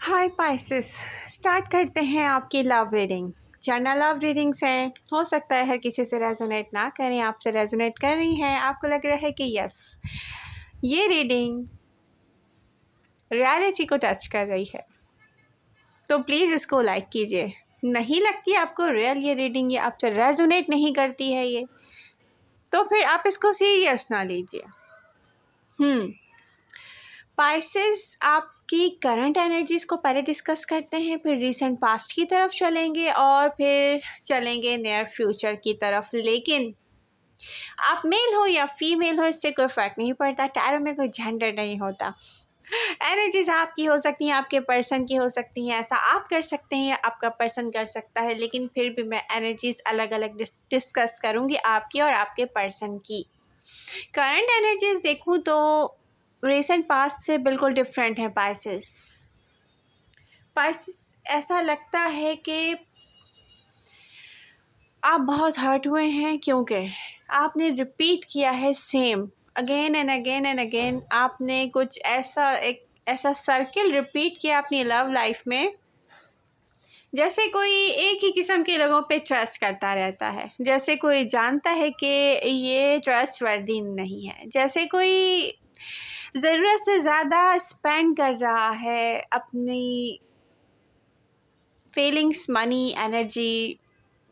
हाय Pisces. Start करते हैं आपकी love reading. General love readings हैं, हो सकता है हर किसी से रेजोनेट ना करें, आपसे रेजोनेट कर रही हैं, आपको लग रहा है कि यस ये रीडिंग रियलिटी को टच कर रही है, तो प्लीज़ इसको लाइक कीजिए। नहीं लगती आपको रियल ये रीडिंग, ये आपसे रेजोनेट नहीं करती है ये, तो फिर आप इसको सीरियस ना लीजिए। पाइसेस, आपकी करंट एनर्जीज़ को पहले डिस्कस करते हैं, फिर रीसेंट पास्ट की तरफ चलेंगे और फिर चलेंगे नियर फ्यूचर की तरफ। लेकिन आप मेल हो या फीमेल हो, इससे कोई फ़र्क नहीं पड़ता। टैरो में कोई जेंडर नहीं होता। एनर्जीज़ आपकी हो सकती हैं, आपके पर्सन की हो सकती हैं। ऐसा आप कर सकते हैं या आपका पर्सन कर सकता है, लेकिन फिर भी मैं एनर्जीज़ अलग अलग डिस्कस करूँगी, आपकी और आपके पर्सन की। करंट एनर्जीज़ देखूँ तो रीसेंट पास्ट से बिल्कुल डिफरेंट है पाइसेस। ऐसा लगता है कि आप बहुत हर्ट हुए हैं, क्योंकि आपने रिपीट किया है same again and again and again. आपने कुछ ऐसा सर्किल रिपीट किया अपनी लव लाइफ में, जैसे कोई एक ही किस्म के लोगों पे ट्रस्ट करता रहता है, जैसे कोई जानता है कि ये ट्रस्टवर्दी नहीं है, जैसे कोई ज़रूरत से ज़्यादा स्पेंड कर रहा है अपनी फीलिंग्स, मनी, एनर्जी।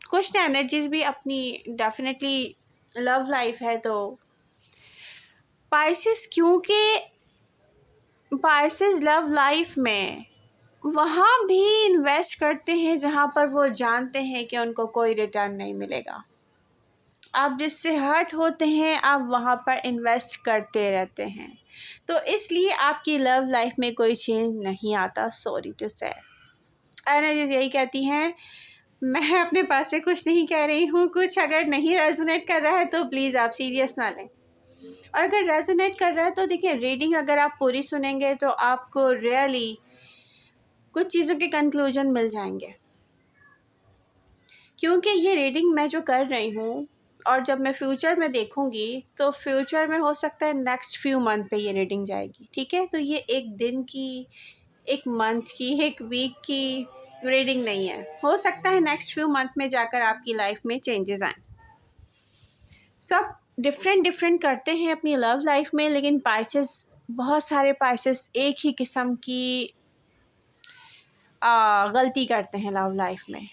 कुछ ना एनर्जीज़ भी अपनी डेफिनेटली लव लाइफ है। तो पाइसेस, क्योंकि पाइसेस लव लाइफ में वहाँ भी इन्वेस्ट करते हैं जहाँ पर वो जानते हैं कि उनको कोई रिटर्न नहीं मिलेगा। आप जिससे हर्ट होते हैं, आप वहाँ पर इन्वेस्ट करते रहते हैं, तो इसलिए आपकी लव लाइफ में कोई चेंज नहीं आता। सॉरी टू से एनर्जीज यही कहती हैं। मैं अपने पास से कुछ नहीं कह रही हूँ। कुछ अगर नहीं रेजोनेट कर रहा है तो प्लीज़ आप सीरियस ना लें, और अगर रेजोनेट कर रहा है तो देखिए, रीडिंग अगर आप पूरी सुनेंगे तो आपको रियली कुछ चीज़ों के कंक्लूजन मिल जाएंगे। क्योंकि ये रीडिंग मैं जो कर रही हूँ, और जब मैं फ्यूचर में देखूँगी तो फ्यूचर में हो सकता है नेक्स्ट फ्यू मंथ पे ये रीडिंग जाएगी। ठीक है, तो ये एक दिन की, एक मंथ की, एक वीक की रीडिंग नहीं है। हो सकता है नेक्स्ट फ्यू मंथ में जाकर आपकी लाइफ में चेंजेस आएँ। सब डिफरेंट करते हैं अपनी लव लाइफ में, लेकिन पाइसेस, बहुत सारे पाइसेस एक ही किस्म की गलती करते हैं लव लाइफ में।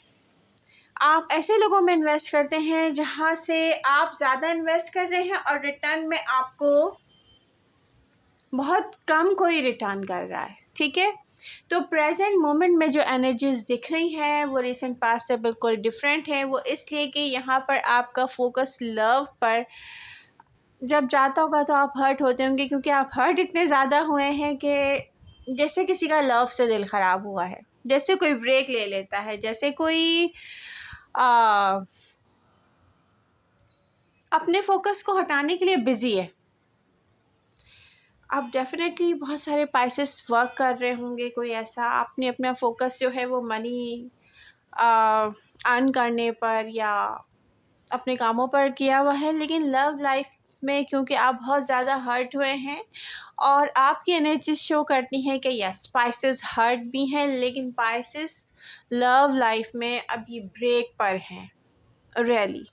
आप ऐसे लोगों में इन्वेस्ट करते हैं जहाँ से आप ज़्यादा इन्वेस्ट कर रहे हैं और रिटर्न में आपको बहुत कम कोई रिटर्न कर रहा है। ठीक है, तो प्रेजेंट मोमेंट में जो एनर्जीज दिख रही हैं वो रीसेंट पास्ट से बिल्कुल डिफरेंट है। वो इसलिए कि यहाँ पर आपका फोकस लव पर जब जाता होगा तो आप हर्ट होते होंगे, क्योंकि आप हर्ट इतने ज़्यादा हुए हैं कि जैसे किसी का लव से दिल ख़राब हुआ है, जैसे कोई ब्रेक ले लेता है, जैसे कोई अपने फोकस को हटाने के लिए बिज़ी है। आप डेफिनेटली बहुत सारे पाइसेस वर्क कर रहे होंगे, कोई ऐसा आपने अपना फोकस जो है वो मनी अर्न करने पर या अपने कामों पर किया हुआ है, लेकिन लव लाइफ में क्योंकि आप बहुत ज़्यादा हर्ट हुए हैं और आपकी एनर्जी शो करती हैं कि यस पाइसेस हर्ट भी हैं, लेकिन पाइसेस लव लाइफ में अभी ब्रेक पर हैं रियली।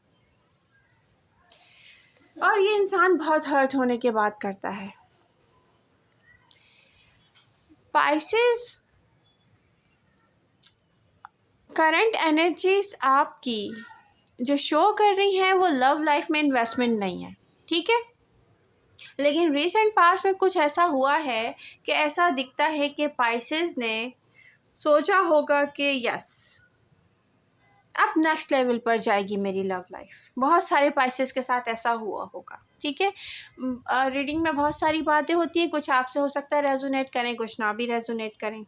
और ये इंसान बहुत हर्ट होने के बाद करता है। पाइसेस करंट एनर्जीज आपकी जो शो कर रही हैं वो लव लाइफ में इन्वेस्टमेंट नहीं है। ठीक है, लेकिन रीसेंट पास्ट में कुछ ऐसा हुआ है कि ऐसा दिखता है कि पाइसेस ने सोचा होगा कि यस अब नेक्स्ट लेवल पर जाएगी मेरी लव लाइफ। बहुत सारे पाइसेस के साथ ऐसा हुआ होगा। ठीक है, रीडिंग में बहुत सारी बातें होती हैं, कुछ आपसे हो सकता है रेजोनेट करें, कुछ ना भी रेजोनेट करें।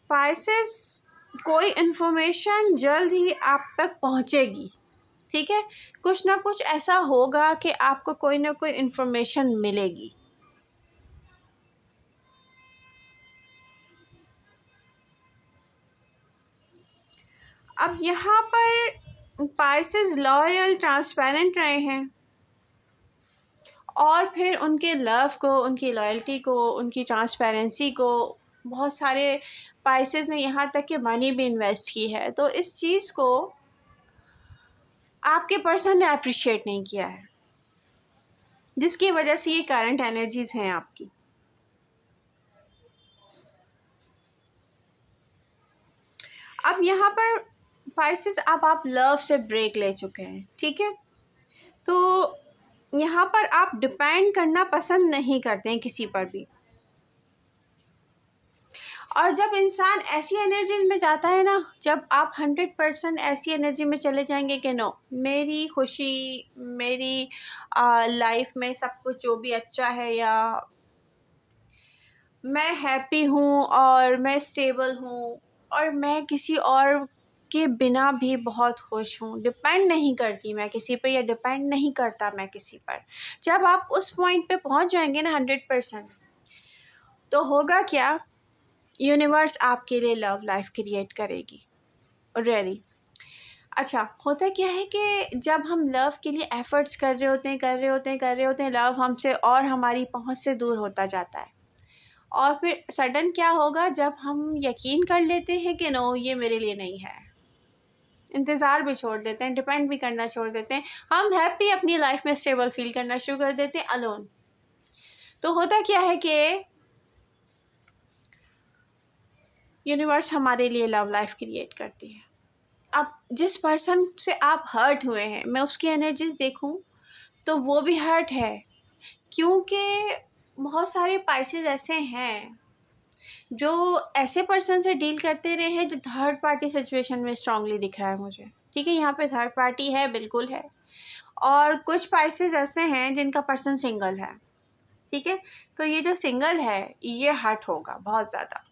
पाइसेस, कोई इन्फॉर्मेशन जल्द ही आप तक पहुंचेगी। ठीक है, कुछ ना कुछ ऐसा होगा कि आपको कोई ना कोई इन्फॉर्मेशन मिलेगी। अब यहाँ पर पाइसेस लॉयल ट्रांसपेरेंट रहे हैं और फिर उनके लव को, उनकी लॉयल्टी को, उनकी ट्रांसपेरेंसी को बहुत सारे पाइसेस ने, यहाँ तक कि मनी भी इन्वेस्ट की है। तो इस चीज़ को आपके पर्सन ने अप्रिशिएट नहीं किया है, जिसकी वजह से ये करंट एनर्जीज़ हैं आपकी। अब यहाँ पर पाइसेस, अब आप लव से ब्रेक ले चुके हैं, ठीक है। तो यहाँ पर आप डिपेंड करना पसंद नहीं करते हैं किसी पर भी। और जब इंसान ऐसी एनर्जीज में जाता है ना, जब आप 100% ऐसी एनर्जी में चले जाएंगे कि नो, मेरी खुशी, मेरी लाइफ में सब कुछ जो भी अच्छा है, या मैं हैप्पी हूँ और मैं स्टेबल हूँ और मैं किसी और के बिना भी बहुत खुश हूँ, डिपेंड नहीं करती मैं किसी पे, या डिपेंड नहीं करता मैं किसी पर। जब आप उस पॉइंट पे पहुँच जाएंगे ना 100%, तो होगा क्या, यूनिवर्स आपके लिए लव लाइफ क्रिएट करेगी, रियली। अच्छा, होता क्या है कि जब हम लव के लिए एफ़र्ट्स कर रहे होते हैं, लव हमसे और हमारी पहुंच से दूर होता जाता है। और फिर सडन क्या होगा, जब हम यकीन कर लेते हैं कि नो, ये मेरे लिए नहीं है, इंतज़ार भी छोड़ देते हैं, डिपेंड भी करना छोड़ देते हैं, हम हैप्पी अपनी लाइफ में स्टेबल फील करना शुरू कर देते हैं अलोन। तो होता क्या है कि यूनिवर्स हमारे लिए लव लाइफ क्रिएट करती है। अब जिस पर्सन से आप हर्ट हुए हैं, मैं उसकी एनर्जीज देखूं तो वो भी हर्ट है, क्योंकि बहुत सारे पाइसेस ऐसे हैं जो ऐसे पर्सन से डील करते रहे हैं जो थर्ड पार्टी सिचुएशन में स्ट्रांगली दिख रहा है मुझे, ठीक है। यहाँ पे थर्ड पार्टी है, बिल्कुल है। और कुछ पाइसेस ऐसे हैं जिनका पर्सन सिंगल है, ठीक है। तो ये जो सिंगल है, ये हर्ट होगा बहुत ज़्यादा।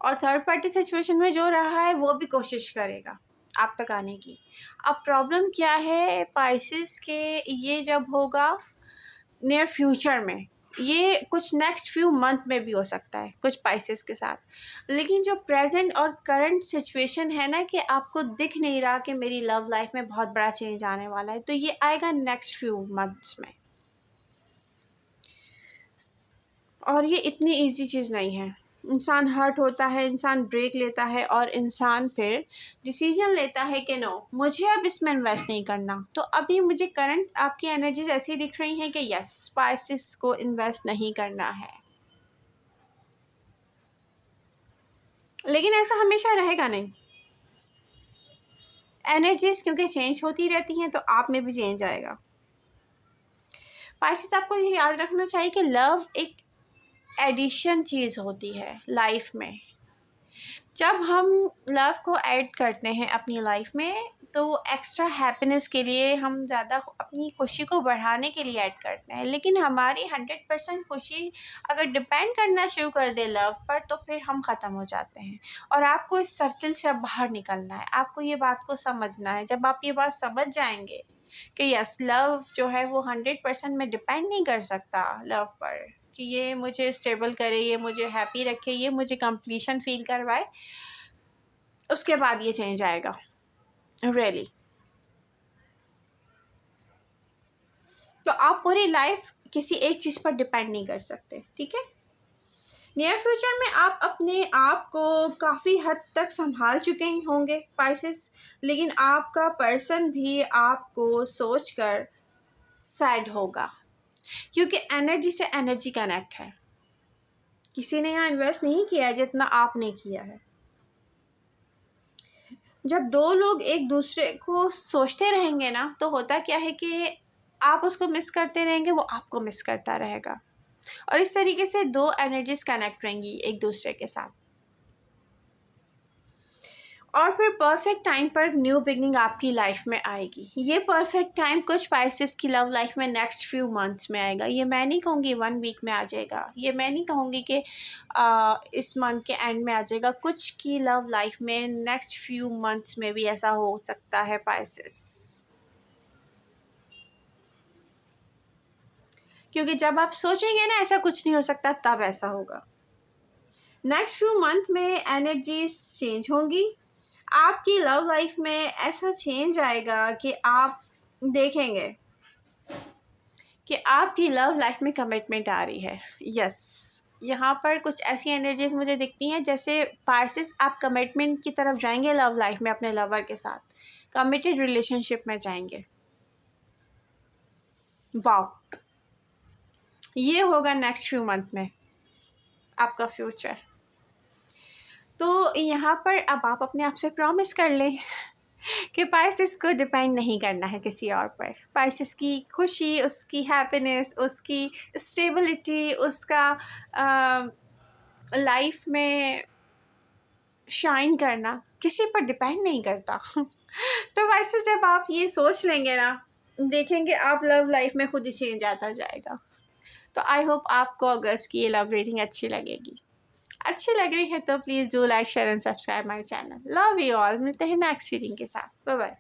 और थर्ड पार्टी सिचुएशन में जो रहा है वो भी कोशिश करेगा आप तक आने की। अब प्रॉब्लम क्या है पाइसेस के, ये जब होगा नियर फ्यूचर में, ये कुछ नेक्स्ट फ्यू मंथ में भी हो सकता है कुछ पाइसेस के साथ। लेकिन जो प्रेजेंट और करंट सिचुएशन है ना, कि आपको दिख नहीं रहा कि मेरी लव लाइफ में बहुत बड़ा चेंज आने वाला है, तो ये आएगा नेक्स्ट फ्यू मंथ्स में। और ये इतनी इजी चीज़ नहीं है। इंसान हर्ट होता है, इंसान ब्रेक लेता है, और इंसान फिर डिसीजन लेता है कि नो, मुझे अब इसमें इन्वेस्ट नहीं करना। तो अभी मुझे करंट आपकी एनर्जीज ऐसी दिख रही हैं कि यस, स्पाइसेस को इन्वेस्ट नहीं करना है। लेकिन ऐसा हमेशा रहेगा नहीं, एनर्जीज क्योंकि चेंज होती रहती हैं, तो आप में भी चेंज आएगा। पाइसेस, आपको ये याद रखना चाहिए कि लव एक एडिशन चीज़ होती है लाइफ में। जब हम लव को ऐड करते हैं अपनी लाइफ में, तो वो एक्स्ट्रा हैप्पीनेस के लिए, हम ज़्यादा अपनी खुशी को बढ़ाने के लिए ऐड करते हैं। लेकिन हमारी 100% खुशी अगर डिपेंड करना शुरू कर दे लव पर, तो फिर हम ख़त्म हो जाते हैं। और आपको इस सर्किल से अब बाहर निकलना है, आपको ये बात को समझना है। जब आप ये बात समझ जाएंगे कि यस, लव जो है वो 100% में डिपेंड नहीं कर सकता लव पर, कि ये मुझे स्टेबल करे, ये मुझे हैप्पी रखे, ये मुझे कंप्लीशन फील करवाए, उसके बाद ये चेंज आएगा, रियली। तो आप पूरी लाइफ किसी एक चीज़ पर डिपेंड नहीं कर सकते, ठीक है। नियर फ्यूचर में आप अपने आप को काफ़ी हद तक संभाल चुके होंगे पाइसेस, लेकिन आपका पर्सन भी आपको सोचकर सैड होगा, क्योंकि एनर्जी से एनर्जी कनेक्ट है। किसी ने यहाँ इन्वेस्ट नहीं किया है जितना आपने किया है। जब दो लोग एक दूसरे को सोचते रहेंगे ना, तो होता क्या है कि आप उसको मिस करते रहेंगे, वो आपको मिस करता रहेगा, और इस तरीके से दो एनर्जीज कनेक्ट रहेंगी एक दूसरे के साथ। और फिर परफेक्ट टाइम पर न्यू बिगनिंग आपकी लाइफ में आएगी। ये परफेक्ट टाइम कुछ स्पाइसेस की लव लाइफ में नेक्स्ट फ्यू मंथ्स में आएगा। ये मैं नहीं कहूँगी 1 वीक में आ जाएगा, ये मैं नहीं कहूँगी कि इस मंथ के एंड में आ जाएगा। कुछ की लव लाइफ में नेक्स्ट फ्यू मंथ्स में भी ऐसा हो सकता है पाइसेस, क्योंकि जब आप सोचेंगे ना ऐसा कुछ नहीं हो सकता, तब ऐसा होगा। नेक्स्ट फ्यू मंथ में एनर्जीज चेंज होंगी आपकी लव लाइफ में। ऐसा चेंज आएगा कि आप देखेंगे कि आपकी लव लाइफ में कमिटमेंट आ रही है। यस, यहाँ पर कुछ ऐसी एनर्जीज मुझे दिखती हैं जैसे पाइसेस आप कमिटमेंट की तरफ जाएंगे लव लाइफ में, अपने लवर के साथ कमिटेड रिलेशनशिप में जाएंगे। वाओ, ये होगा नेक्स्ट फ्यू मंथ में आपका फ्यूचर। तो यहाँ पर अब आप अपने आप से प्रॉमिस कर लें कि पाइसेस को डिपेंड नहीं करना है किसी और पर। पाइसेस की खुशी, उसकी हैप्पीनेस, उसकी स्टेबिलिटी, उसका लाइफ में शाइन करना किसी पर डिपेंड नहीं करता। तो वैसे जब आप ये सोच लेंगे ना, देखेंगे आप लव लाइफ में खुद ही चेंज आता जाएगा। तो आई होप आपको अगस्त की ये लव रीडिंग अच्छी लगेगी। अच्छी लग रही है तो please do like share and subscribe my channel. Love you all. मिलते हैं नेक्स्ट रीडिंग के साथ। Bye bye.